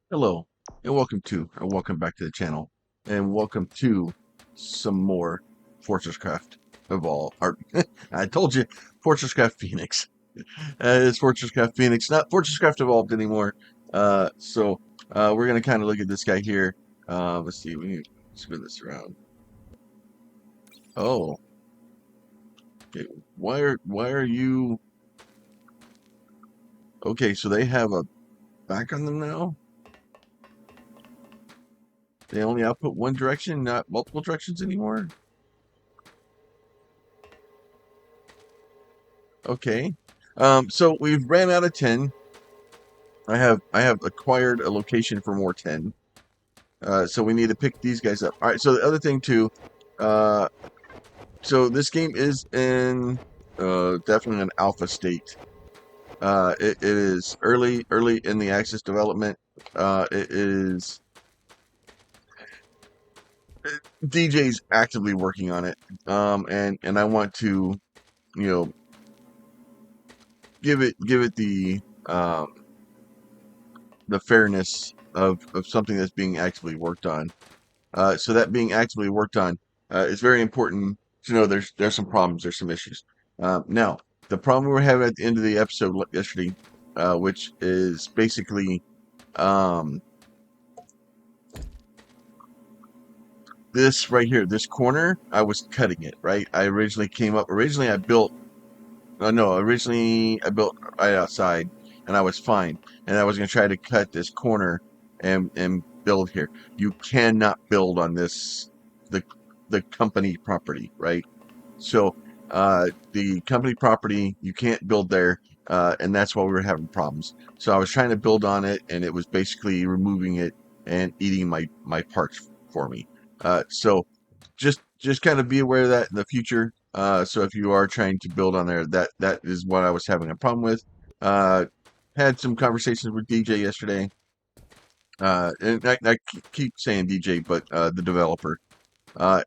Hello, and welcome back to the channel, and welcome to some more FortressCraft Evolve. Or, I told you, FortressCraft Phoenix. It's FortressCraft Phoenix, not FortressCraft Evolved anymore. We're gonna kind of look at this guy here. Let's see, we need to spin this around. Oh, okay. Why are you? Okay, so they have a back on them now. They only output one direction, not multiple directions anymore. Okay. So we've ran out of 10. I have acquired a location for more 10. So we need to pick these guys up. All right, so the other thing too, uh so this game is in definitely an alpha state. It is early in the access development. It is DJ's actively working on it. And I want to, you know, give it the fairness of something that's being actively worked on. So that being actively worked on is very important to know. There's some problems, there's some issues. Now, the problem we were having at the end of the episode yesterday, which is basically um, this right here, this corner. I was cutting it right. I originally came up. Originally, I built. No, originally I built right outside, and I was fine. And I was going to try to cut this corner and build here. You cannot build on this the the company property, right? So the company property you can't build there, and that's why we were having problems. So I was trying to build on it, and it was basically removing it and eating my parts for me. So just kind of be aware of that in the future. So if you are trying to build on there, that is what I was having a problem with. Uh, had some conversations with DJ yesterday, and I keep saying DJ, but the developer.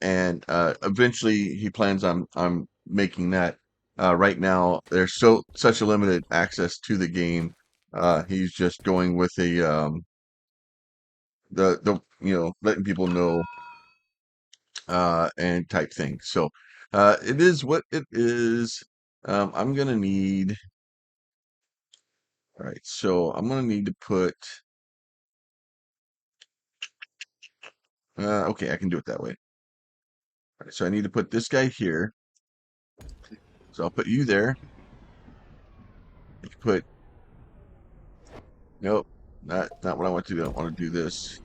And eventually he plans on making that. Right now, there's such a limited access to the game. He's just going with the letting people know and type thing. So it is what it is. I'm gonna need. All right, so I'm gonna need to put. Okay, I can do it that way. All right, so I need to put this guy here. So I'll put you there. I can put. Nope, not what I want to do. I don't want to do this.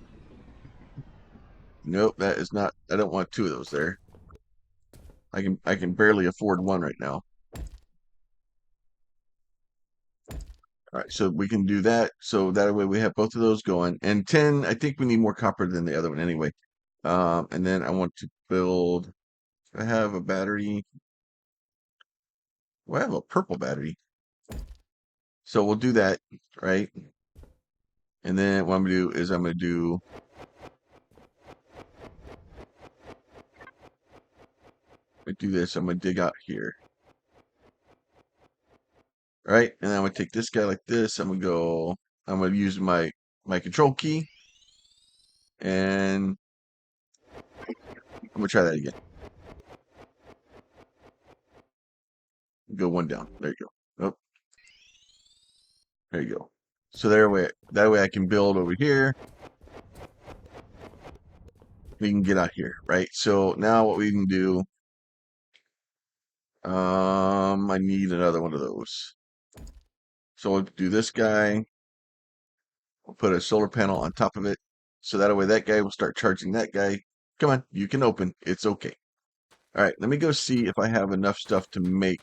Nope, that is not. I don't want two of those there. I can barely afford one right now. All right, so we can do that. So that way we have both of those going. And 10, I think we need more copper than the other one anyway. And then I want to build. I have a battery. Well, I have a purple battery. So we'll do that, right? And then what I'm gonna do is I'm gonna do this. I'm gonna dig out here, right? And then I'm gonna take this guy like this. I'm gonna go. I'm gonna use my control key, and I'm gonna try that again. Go one down. There you go. Oh, there you go. So that way I can build over here. We can get out here, right? So now what we can do, I need another one of those. So we'll do this guy. We'll put a solar panel on top of it. So that way that guy will start charging that guy. Come on, you can open. It's okay. All right, let me go see if I have enough stuff to make.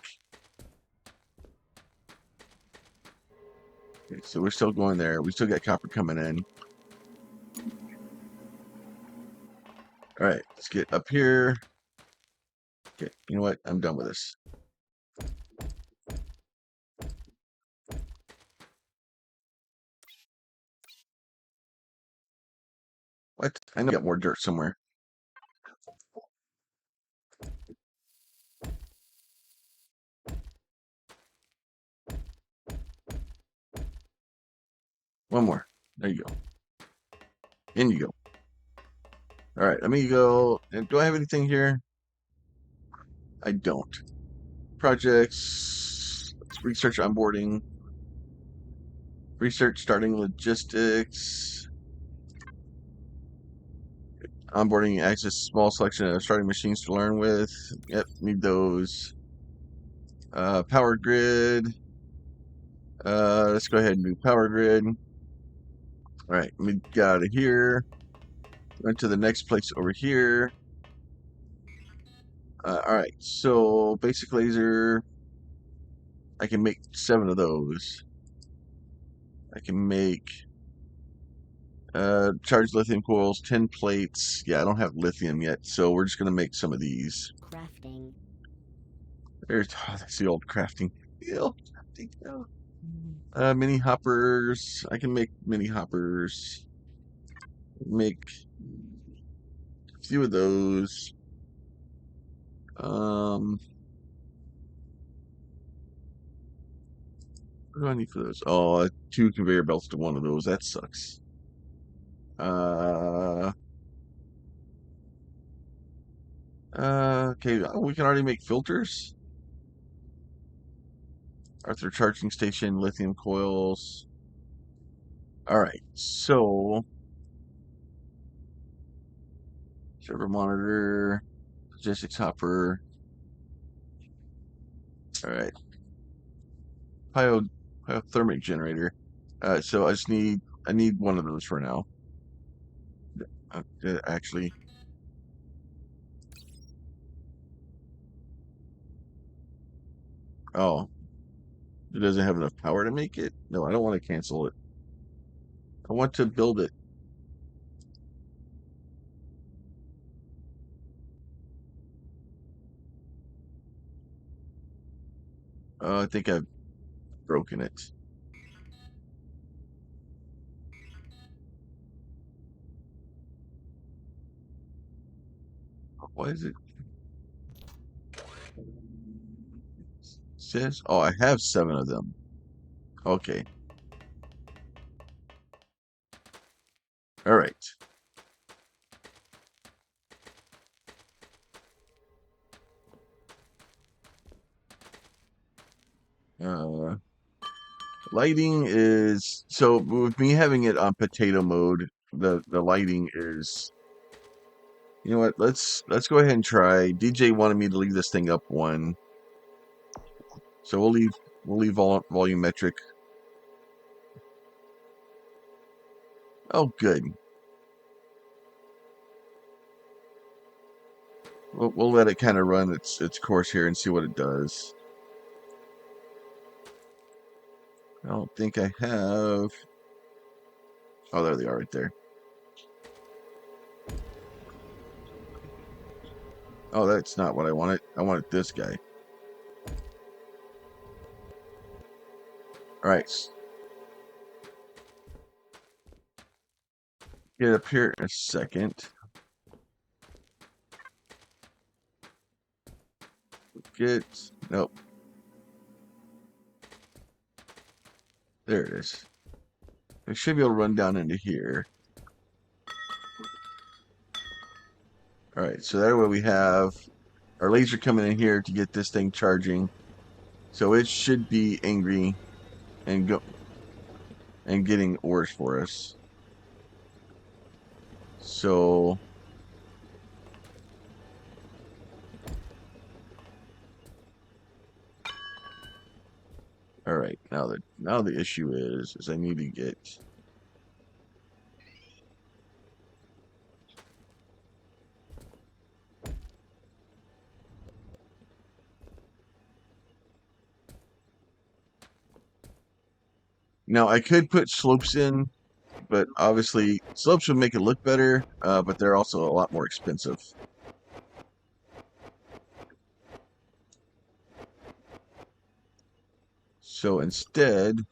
Okay, so we're still going there. We still got copper coming in. All right, let's get up here. Okay, you know what? I'm done with this. What? I know I got more dirt somewhere. One more. There you go. In you go. All right, let me go. Do I have anything here? I don't. Projects, research onboarding, research starting logistics, onboarding access small selection of starting machines to learn with. Yep, need those. Power grid. Let's go ahead and do power grid. All right, let me get out of here. Went to the next place over here. All right, so basic laser. I can make 7 of those. I can make charged lithium coils, 10 plates. Yeah, I don't have lithium yet, so we're just gonna make some of these. Crafting. There's that's the old crafting. The old crafting. Mini hoppers. I can make mini hoppers. Make a few of those. What do I need for those? Oh, 2 conveyor belts to 1 of those. That sucks. Uh, okay. Oh, we can already make filters. Arthur charging station, lithium coils. All right. So, server monitor, logistics hopper. All right. Biothermic generator. So I need 1 of those for now. Actually, oh, it doesn't have enough power to make it. No, I don't want to cancel it. I want to build it. I think I've broken it. Why is it says? Oh, I have 7 of them. Okay. All right. Uh, lighting is so with me having it on potato mode, the lighting is, you know what? Let's go ahead and try. DJ wanted me to leave this thing up 1. So we'll leave volumetric. Oh, good. We'll let it kind of run its course here and see what it does. I don't think I have. Oh, there they are right there. Oh, that's not what I wanted. I wanted this guy. All right. Get up here in a second. Nope. There it is. I should be able to run down into here. All right, so that way we have our laser coming in here to get this thing charging. So it should be angry and getting ores for us. So all right, now the issue is I need to get. Now I could put slopes in, but obviously slopes would make it look better, but they're also a lot more expensive. So instead,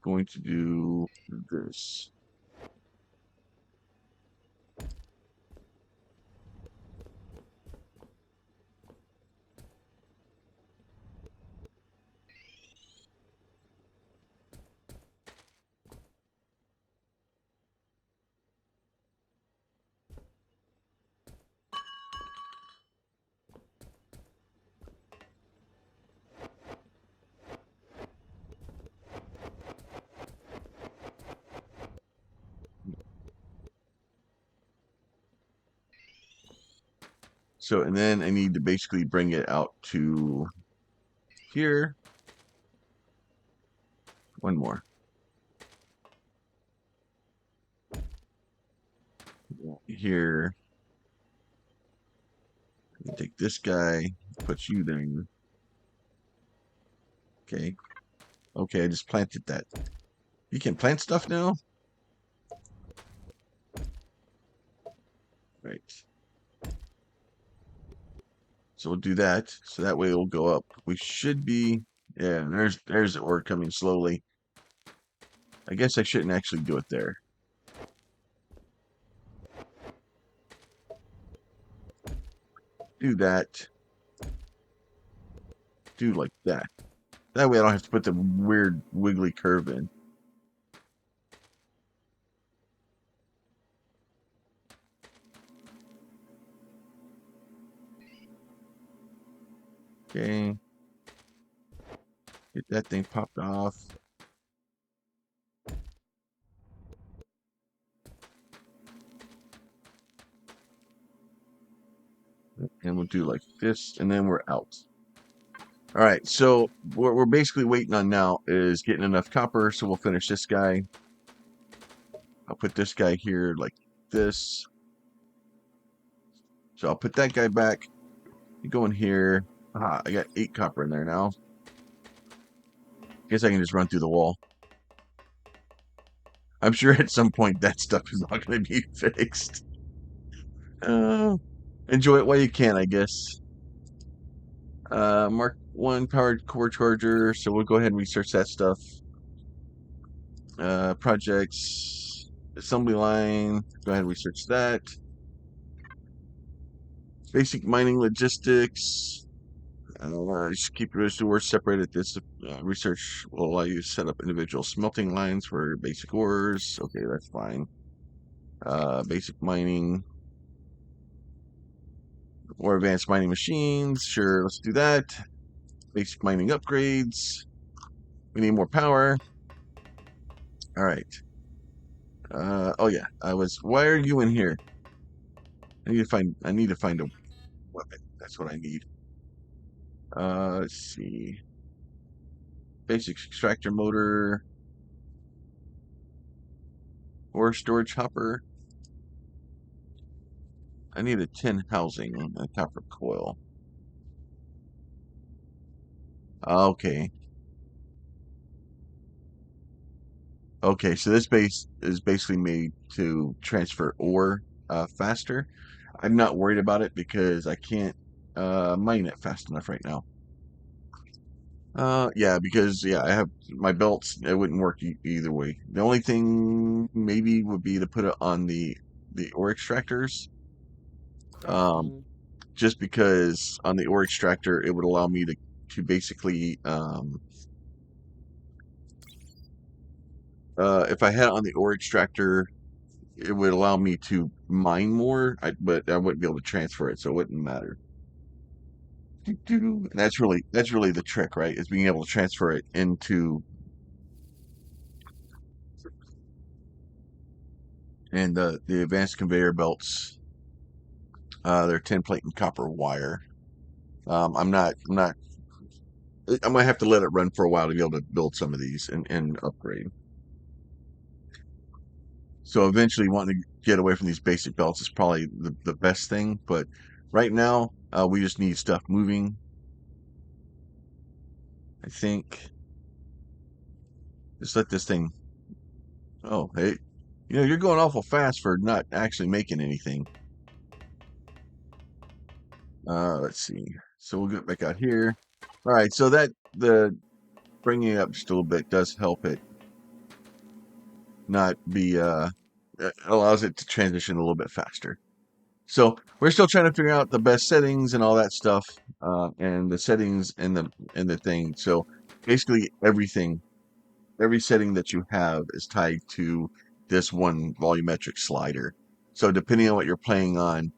going to do this. So, and then I need to basically bring it out to here. One more. Here. Take this guy, put you there. Okay. Okay, I just planted that. You can plant stuff now? Right. So we'll do that. So that way it'll go up. We should be, yeah, there's the ore coming slowly. I guess I shouldn't actually do it there. Do that. Do like that. That way I don't have to put the weird wiggly curve in. Okay. Get that thing popped off. And we'll do like this, and then we're out. All right, so what we're basically waiting on now is getting enough copper, so we'll finish this guy. I'll put this guy here like this. So I'll put that guy back. You go in here. Ah, I got 8 copper in there now. Guess I can just run through the wall. I'm sure at some point that stuff is not going to be fixed. Enjoy it while you can, I guess. Mark 1 powered core charger. So we'll go ahead and research that stuff. Projects, assembly line. Go ahead and research that. Basic mining logistics. Just keep your ores separated. This research will allow you to set up individual smelting lines for basic ores. Okay, that's fine. Basic mining or advanced mining machines. Sure, let's do that. Basic mining upgrades. We need more power. All right. Oh yeah, why are you in here? I need to find a weapon. That's what I need. Let's see. Basic extractor motor. Ore storage hopper. I need a tin housing and a copper coil. Okay. Okay, so this base is basically made to transfer ore faster. I'm not worried about it because I can't mine it fast enough right now. Yeah, because yeah, I have my belts. It wouldn't work either way. The only thing maybe would be to put it on the ore extractors. Just because on the ore extractor it would allow me to basically if I had it on the ore extractor, it would allow me to mine more, but I wouldn't be able to transfer it, so it wouldn't matter. That's really the trick, right? Is being able to transfer it into and the advanced conveyor belts. They're tin plate and copper wire. I'm gonna have to let it run for a while to be able to build some of these and upgrade. So eventually wanting to get away from these basic belts is probably the best thing. But right now, we just need stuff moving. I think just let this thing. Oh, hey, you're going awful fast for not actually making anything. Let's see. So we'll get back out here. All right, so that the bringing it up just a little bit does help it. not be it allows it to transition a little bit faster. So we're still trying to figure out the best settings and all that stuff, and the settings and the thing. So basically everything, every setting that you have is tied to this one volumetric slider. So depending on what you're playing on,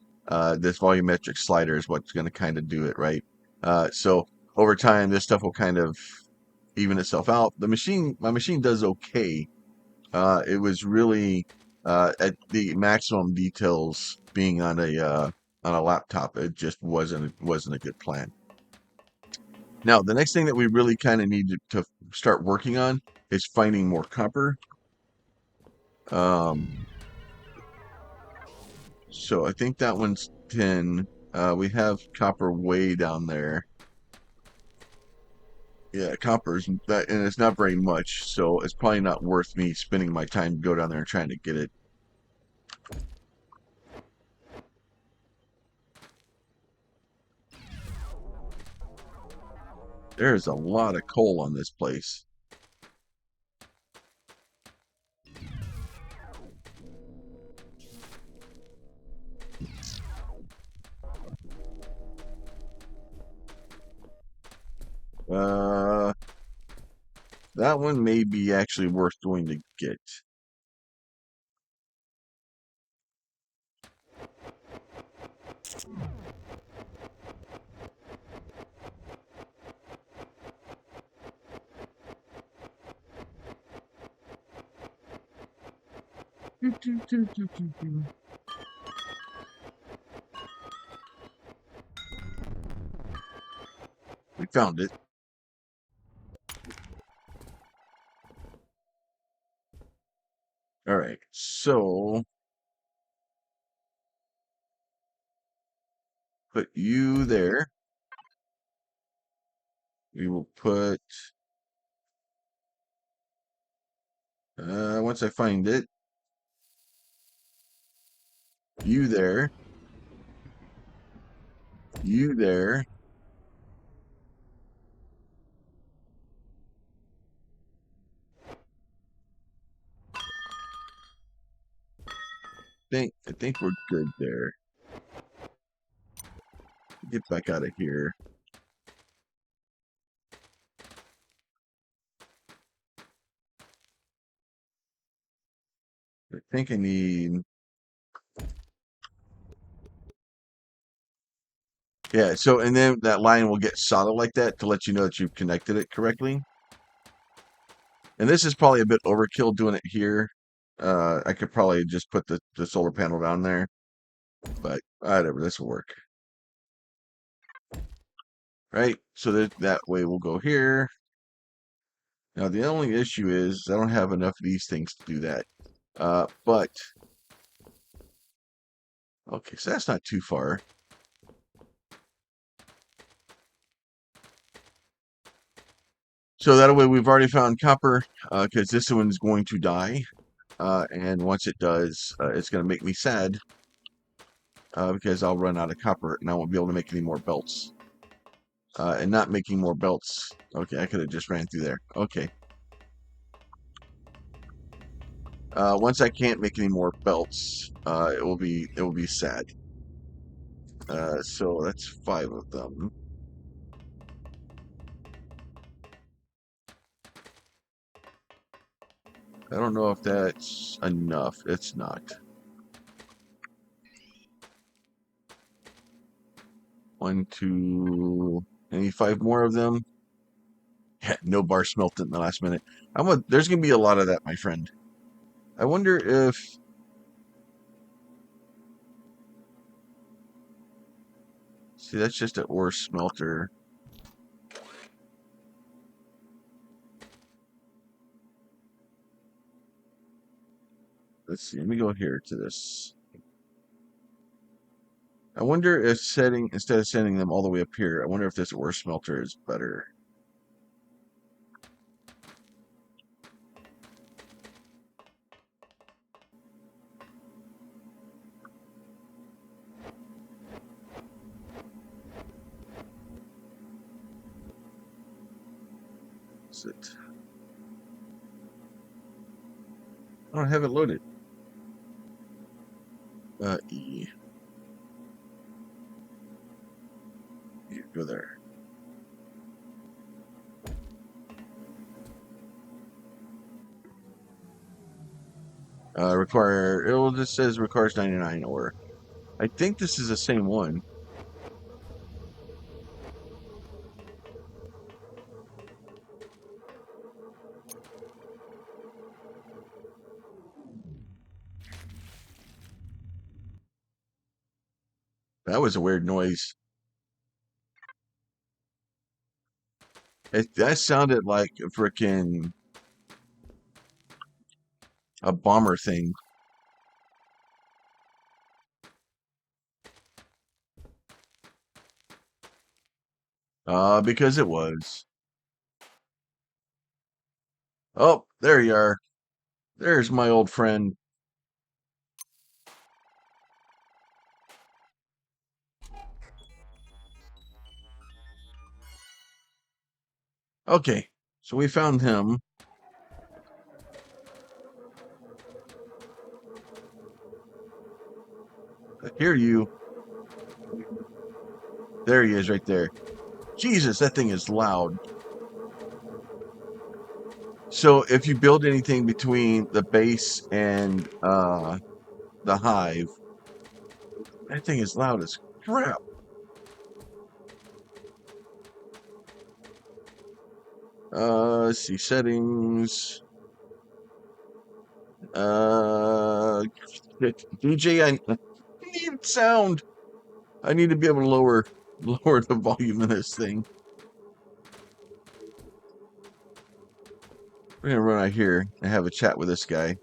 this volumetric slider is what's going to kind of do it, right? So over time, this stuff will kind of even itself out. My machine does okay. It was really at the maximum details being on a laptop. It just wasn't a good plan. Now, the next thing that we really kind of need to start working on is finding more copper. Um, so I think that one's 10. We have copper way down there. Yeah, copper's that, and it's not very much, so it's probably not worth me spending my time to go down there and trying to get it. There's a lot of coal on this place. Uh, that one may be actually worth going to get. We found it. All right, so put you there. We will put, once I find it, you there, you there. I think we're good there. Get back out of here. I think I need, yeah, so, and then that line will get solid like that to let you know that you've connected it correctly. And this is probably a bit overkill doing it here. I could probably just put the solar panel down there, but whatever, this will work. Right? So that way we'll go here. Now the only issue is I don't have enough of these things to do that. But okay, so that's not too far. So that way we've already found copper, because this one's going to die. And once it does, it's going to make me sad, because I'll run out of copper and I won't be able to make any more belts. And not making more belts. Okay, I could have just ran through there. Okay. Once I can't make any more belts, it will be sad. So that's 5 of them. I don't know if that's enough. It's not. 1, 2. I need 5 more of them. Yeah, no bar smelted in the last minute. There's gonna be a lot of that, my friend. I wonder if. See, that's just an ore smelter. Let's see. Let me go here to this. I wonder if instead of sending them all the way up here, I wonder if this ore smelter is better. Is it? I don't have it loaded. E. You go there. Require. It just says requires 99 ore. I think this is the same one. That was a weird noise. That sounded like a freaking a bomber thing. Because it was. Oh, there you are. There's my old friend. Okay, so we found him. I hear you. There he is right there. Jesus, that thing is loud. So if you build anything between the base and the hive, that thing is loud as crap. Let's see, settings. Uh, DJ, I need sound. I need to be able to lower the volume of this thing. We're gonna run out here and have a chat with this guy.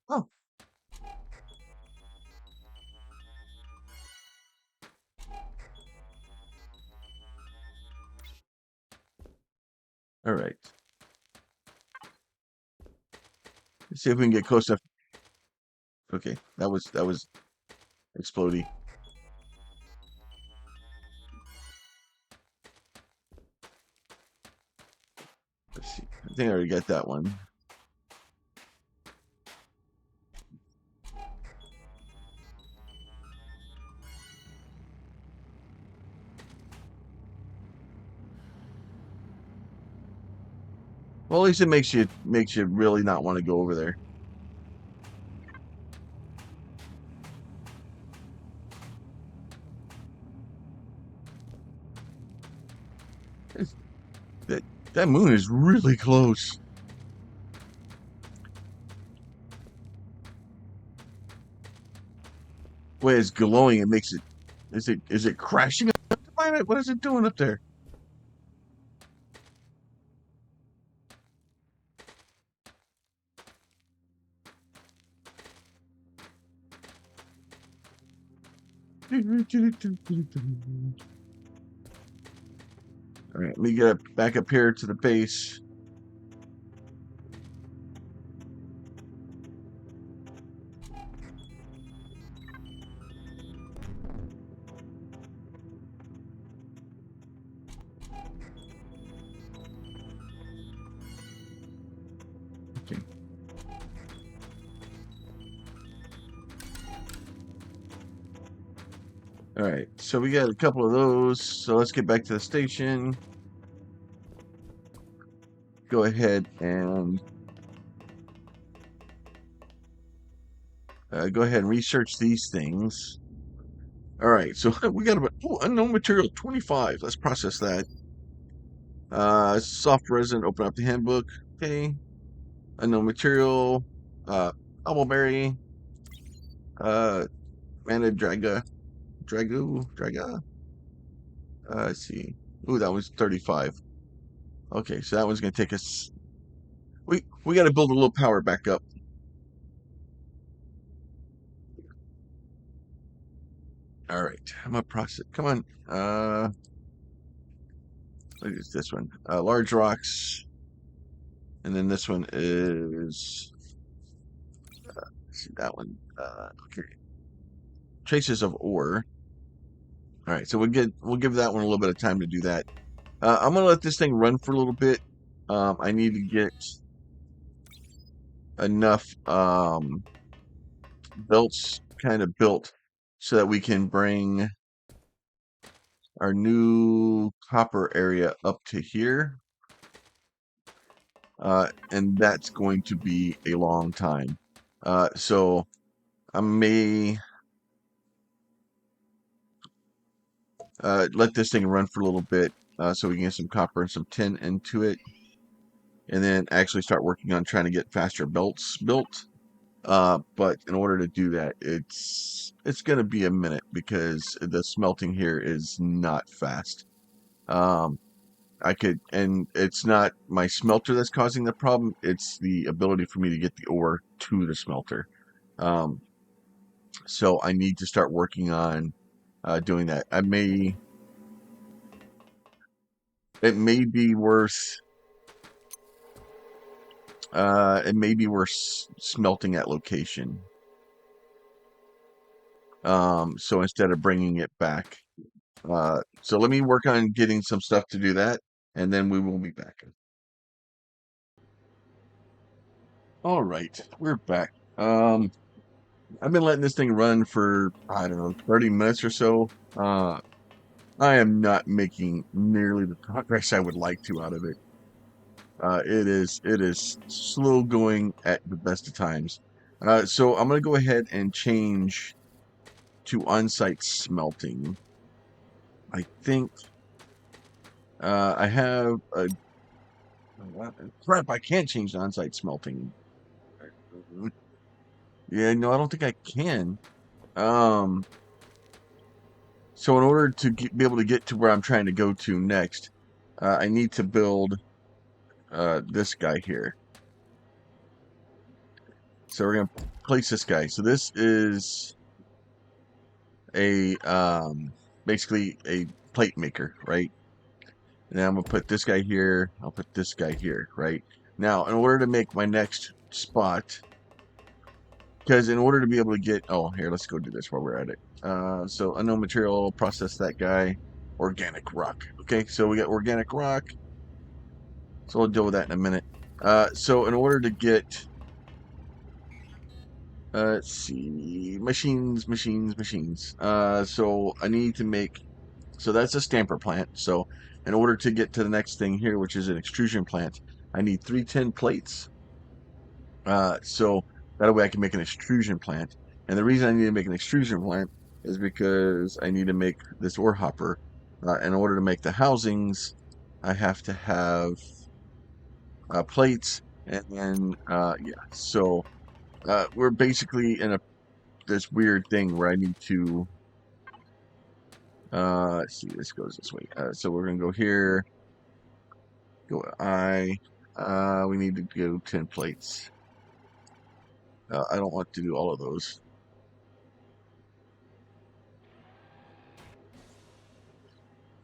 Oh, all right. Let's see if we can get close enough. Okay, that was explodey. Let's see. I think I already got that one. Well, at least it makes you really not want to go over there. It's, that moon is really close. The way it's glowing, it makes it. Is it crashing up the planet? What is it doing up there? All right, let me get back up here to the base. Okay. All right, so we got a couple of those. So let's get back to the station. Go ahead and research these things. All right, so we got about unknown material 25. Let's process that. Soft resin. Open up the handbook. Okay. Unknown material. Bubbleberry. Mana Draga. Let's see. Ooh, that was 35. Okay, so that one's gonna take us. We got to build a little power back up. All right, I'm gonna process. Come on. What is this one? Large rocks, and then this one is. Let's see that one. Okay. Traces of ore. All right, so we'll give that one a little bit of time to do that. I'm gonna let this thing run for a little bit. I need to get enough belts kind of built so that we can bring our new copper area up to here. And that's going to be a long time. So I may let this thing run for a little bit so we can get some copper and some tin into it, and then actually start working on trying to get faster belts built. But in order to do that, it's going to be a minute because the smelting here is not fast. And it's not my smelter that's causing the problem. It's the ability for me to get the ore to the smelter. Um, so I need to start working on doing that. It may be worth, smelting at location. So instead of bringing it back. So let me work on getting some stuff to do that, and then we will be back. All right, we're back. I've been letting this thing run for, I don't know, 30 minutes or so. I am not making nearly the progress I would like to out of it. It is slow going at the best of times. So I'm gonna go ahead and change to on-site smelting. I think I have a crap. I can't change to on-site smelting. Yeah, no, I don't think I can. Um, so in order to be able to get to where I'm trying to go to next, I need to build this guy here. So we're gonna place this guy. So this is a basically a plate maker, right? And then I'm gonna put this guy here. I'll put this guy here, right? Now, in order to make my next spot, because in order to be able to get, oh, here, let's go do this while we're at it. So unknown material, process that guy, organic rock. Okay, so we got organic rock. So we'll deal with that in a minute. So in order to get, let's see, machines. So I need to make, so that's a stamper plant. So in order to get to the next thing here, which is an extrusion plant, I need 3 tin plates. So that way I can make an extrusion plant. And the reason I need to make an extrusion plant is because I need to make this ore hopper. In order to make the housings, I have to have plates, and then yeah. So we're basically in this weird thing where I need to. Let's see, this goes this way. So we're gonna go here. Go I. We need to go 10 plates. I don't want to do all of those.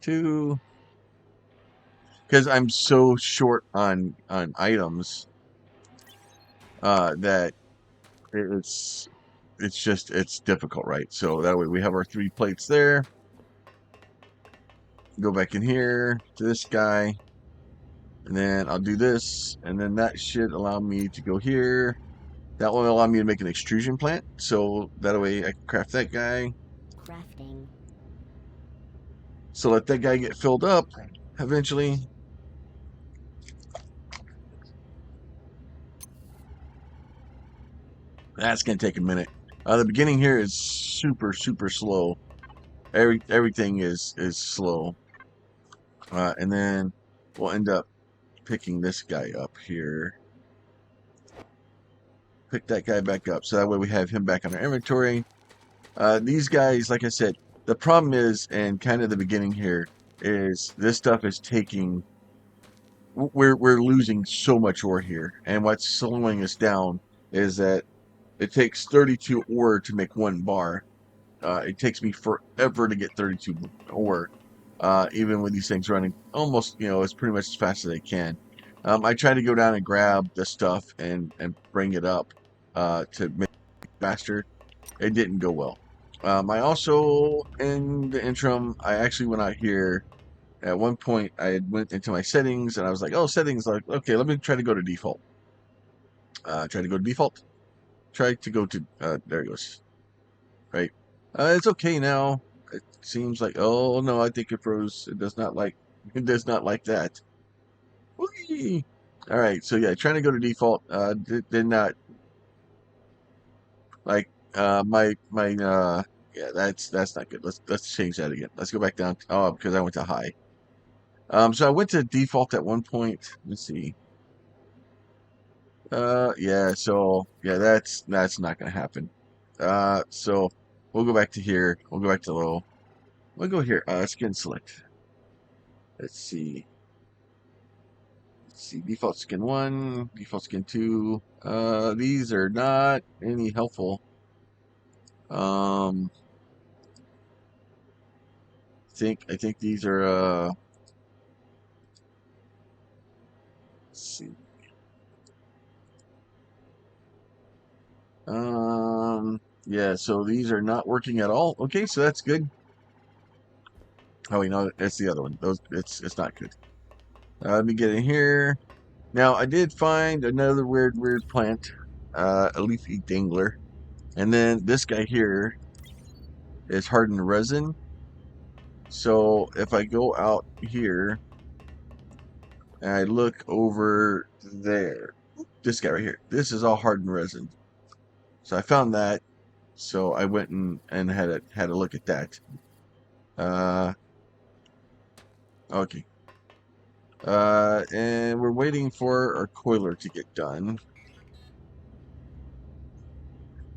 2, because I'm so short on items that it's it's difficult, right? So that way we have our 3 plates there. Go back in here to this guy, and then I'll do this, and then that should allow me to go here. That will allow me to make an extrusion plant, so that way I can craft that guy. Crafting. So let that guy get filled up eventually. That's gonna take a minute. The beginning here is super slow. Everything is slow, and then we'll end up picking this guy up here. Pick that guy back up, so that way we have him back on our inventory. These guys, like I said, the problem is, and kind of the beginning here, is this stuff is taking. We're losing so much ore here, and what's slowing us down is that it takes 32 ore to make 1 bar. It takes me forever to get 32 ore, even with these things running almost, it's pretty much as fast as I can. I try to go down and grab the stuff and bring it up to make it faster. It didn't go well. I also, in the interim, I actually went out here. At one point, I had went into my settings and I was like, oh, settings, like, okay, let me try to go to default. Try to go to default. Try to go to, there it goes. Right. It's okay now. It seems like, oh no, I think it froze. It does not like, it does not like that. Whee! All right, so yeah, trying to go to default. Did not like yeah, that's not good. Let's change that again. Let's go back down. Oh, because I went to high. So I went to default at one point. Let's see. Yeah, so yeah, that's not gonna happen. So we'll go back to here. We'll go back to low. We'll go here. Skin select. Let's see. Let's see. Default skin one, default skin two. These are not any helpful. Um, I think these are let's see. Yeah, so these are not working at all. Okay, so that's good. Oh, you know, it's the other one. Those it's not good. Let me get in here. Now I did find another weird plant, a leafy dangler, and then this guy here is hardened resin. So if I go out here and I look over there, this guy right here, this is all hardened resin. So I found that. So I went and had a look at that. Uh, okay. And we're waiting for our coiler to get done.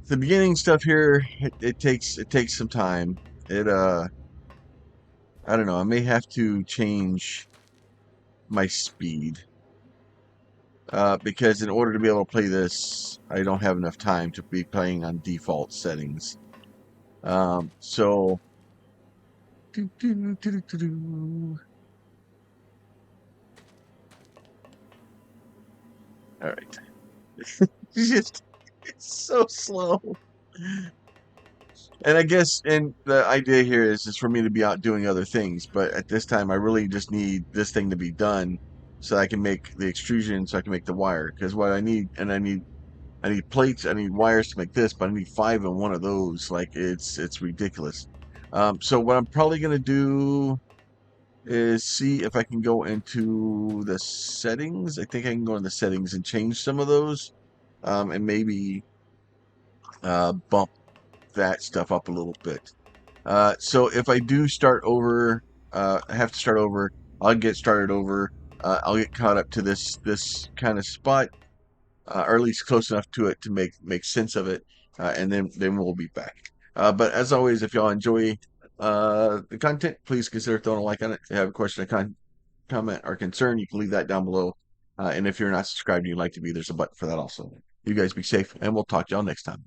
The beginning stuff here, it takes some time. It I don't know. I may have to change my speed because in order to be able to play this, I don't have enough time to be playing on default settings. So. All right. Just it's so slow. And I guess, and the idea here is for me to be out doing other things, but at this time, I really just need this thing to be done so I can make the extrusion, so I can make the wire. Because what I need, and I need plates, I need wires to make this, but I need five in one of those. Like it's ridiculous. So what I'm probably gonna do is see if I can go into the settings. I think I can go in the settings and change some of those, and maybe bump that stuff up a little bit. So if I do start over, I have to start over. I'll get started over. I'll get caught up to this kind of spot, or at least close enough to it to make sense of it, and then we'll be back. But as always, if y'all enjoy the content, please consider throwing a like on it. If you have a question, comment, or concern, you can leave that down below. And if you're not subscribed and you'd like to be, there's a button for that also. You guys be safe, and we'll talk to y'all next time.